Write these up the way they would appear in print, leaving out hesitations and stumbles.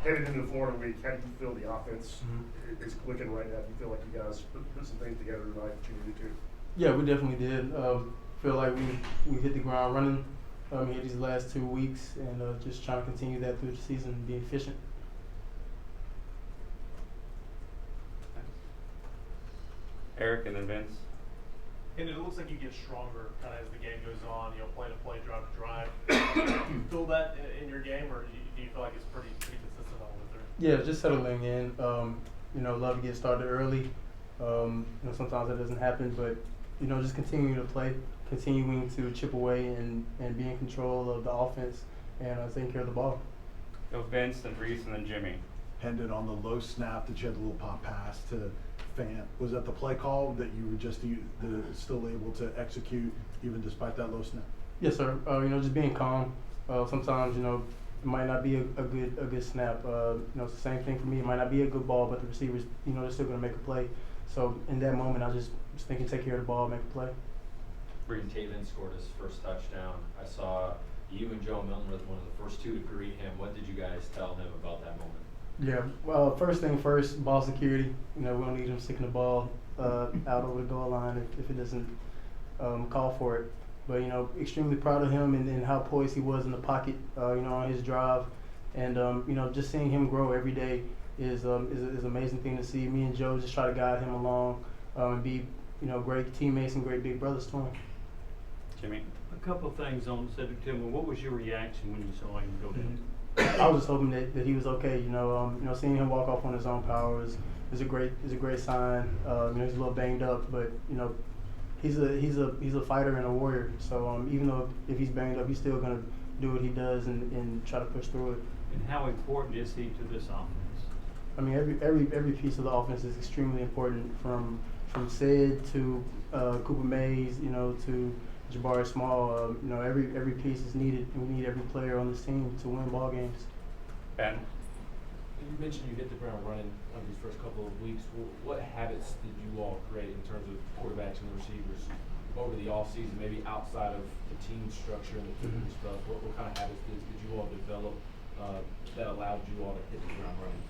headed into Florida week, how do you feel the offense is clicking right now? Do you feel like you guys put some things together tonight that you needed to? Yeah, we definitely did. Feel like we hit the ground running here these last 2 weeks, and just trying to continue that through the season and be efficient. Eric and then Vince. And it looks like you get stronger kind of as the game goes on, play to play, drive to drive. Do you feel that in your game, or do you feel like it's pretty consistent all the way through? Yeah, just settling in. Love to get started early. Sometimes that doesn't happen, but, just continuing to play, continuing to chip away and be in control of the offense and taking care of the ball. Go Vince, then Reese, and then Jimmy. Hendon on the low snap that you had the little pop pass to Fant. Was that the play call that you were just still able to execute even despite that low snap? Yes, sir. Just being calm. Sometimes, it might not be a good snap. It's the same thing for me. It might not be a good ball, but the receivers, they're still going to make a play. So in that moment, I just was thinking, take care of the ball, make a play. Breeden Taven scored his first touchdown. I saw you and Joe Milton were one of the first two to greet him. What did you guys tell him about that moment? Yeah, well, first thing first, ball security. We don't need him sticking the ball out over the goal line if it doesn't call for it. But, extremely proud of him and how poised he was in the pocket, on his drive. And, just seeing him grow every day is an amazing thing to see. Me and Joe just try to guide him along and be, great teammates and great big brothers to him. Jimmy? A couple of things on the subject, Tim. What was your reaction when you saw him go down? I was just hoping that he was okay. Seeing him walk off on his own power is a great sign. He's a little banged up, but he's a fighter and a warrior. So even though if he's banged up, he's still gonna do what he does and try to push through it. And how important is he to this offense? I mean, every piece of the offense is extremely important, from Sid to Cooper Mays, to Jabari Small. Every piece is needed, and we need every player on this team to win ball games. Ben? You mentioned you hit the ground running on these first couple of weeks. What habits did you all create in terms of quarterbacks and receivers over the offseason, maybe outside of the team structure and the team stuff? What kind of habits did you all develop that allowed you all to hit the ground running?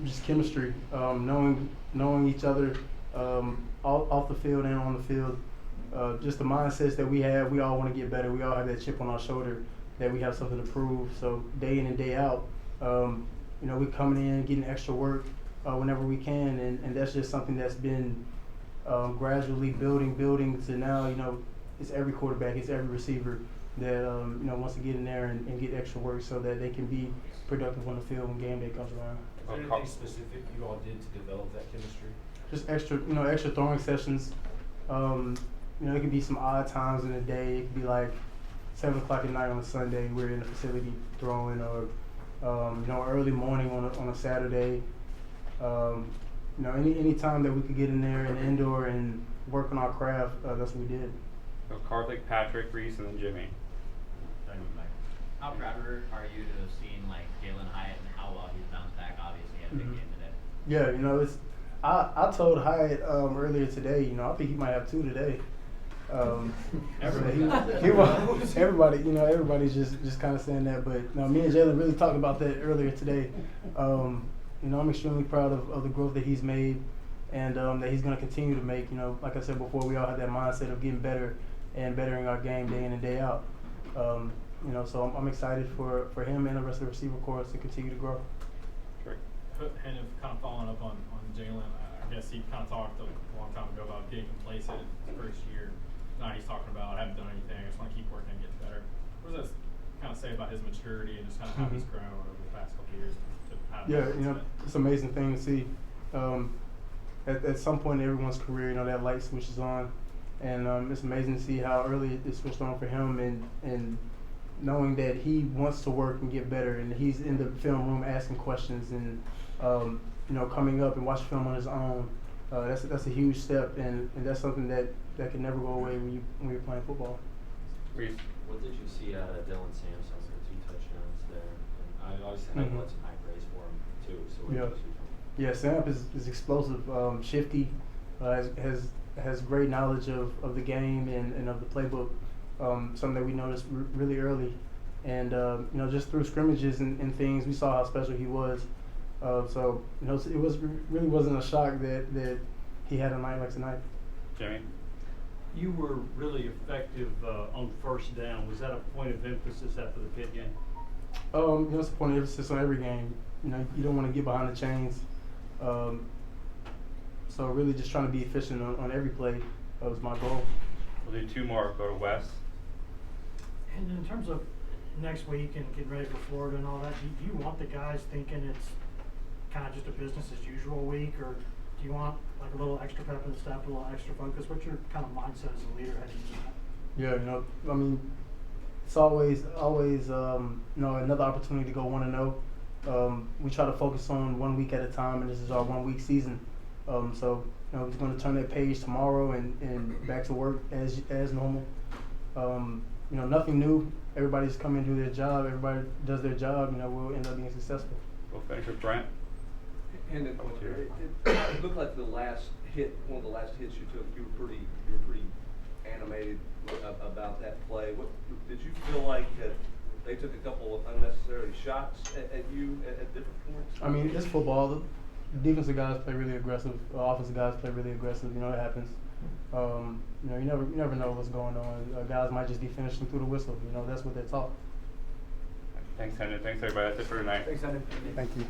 Just chemistry, knowing each other off the field and on the field. Just the mindsets that we have, we all want to get better. We all have that chip on our shoulder that we have something to prove. So day in and day out, we coming in, getting extra work whenever we can, and that's just something that's been gradually building to now. It's every quarterback, it's every receiver that wants to get in there and get extra work so that they can be productive on the field when game day comes around. Is there anything specific you all did to develop that chemistry? Just extra throwing sessions. It could be some odd times in the day. It could be like 7 o'clock at night on a Sunday. We're in the facility throwing, or early morning on a Saturday. Any time that we could get in there and indoor and work on our craft, that's what we did. So Karthik, Patrick, Reese, and then Jimmy. How proud are you to have seen Jalen Hyatt and how well he's bounced back? Obviously, he had a big game today. Yeah, it's. I told Hyatt earlier today. I think he might have 2 today. Everybody's just kind of saying that, but me and Jalen really talked about that earlier today. I'm extremely proud of the growth that he's made, and that he's going to continue to make. Like I said before, we all have that mindset of getting better and bettering our game day in and day out. So I'm excited for him and the rest of the receiver corps to continue to grow. Great. And kind of following up on Jalen, I guess he kind of talked a long time ago about getting complacent his first year. Now he's talking about, I haven't done anything, I just want to keep working and get better. What does that kind of say about his maturity and just kind of how he's grown over the past couple of years? It's an amazing thing to see. At some point in everyone's career, that light switches on, and it's amazing to see how early it switched on for him, and knowing that he wants to work and get better, and he's in the film room asking questions and coming up and watching film on his own. That's a huge step, and that's something that can never go away when you're playing football. Reese. What did you see out of Dylan Sampson with 2 touchdowns there? And I obviously had some high praise for him too. So what did you see from him? Yeah, Samp is explosive, shifty, has great knowledge of the game and of the playbook. Something that we noticed really early. And you know, just through scrimmages and things, we saw how special he was. So you know, it really wasn't a shock that he had a night like tonight. Jimmy? You were really effective on first down. Was that a point of emphasis after the Pitt game? You know, it's a point of emphasis on every game. You know, you don't want to get behind the chains. So really just trying to be efficient on every play was my goal. We'll do 2 more, go to Wes. And in terms of next week and getting ready for Florida and all that, do you want the guys thinking it's kind of just a business as usual week, or do you want like a little extra pep in the step, a little extra focus? What's your kind of mindset as a leader heading into that? Yeah, you know, I mean, it's always you know, another opportunity to go 1-0. We try to focus on 1 week at a time, and this is our 1 week season. So you know, we're going to turn that page tomorrow and back to work as normal. You know, nothing new. Everybody's come and do their job. Everybody does their job. You know, we'll end up being successful. We'll finish with Brent. And it looked like the last hit, one of the last hits you took, you were pretty animated about that play. What did you feel like that they took a couple of unnecessary shots at you at different points? I mean, it's football. The defensive guys play really aggressive. Offensive guys play really aggressive. You know, it happens. You know, you never know what's going on. Guys might just be finishing through the whistle. You know, that's what they're taught. Thanks, Hendon. Thanks, everybody. That's it for tonight. Thanks, Hendon. Thank you.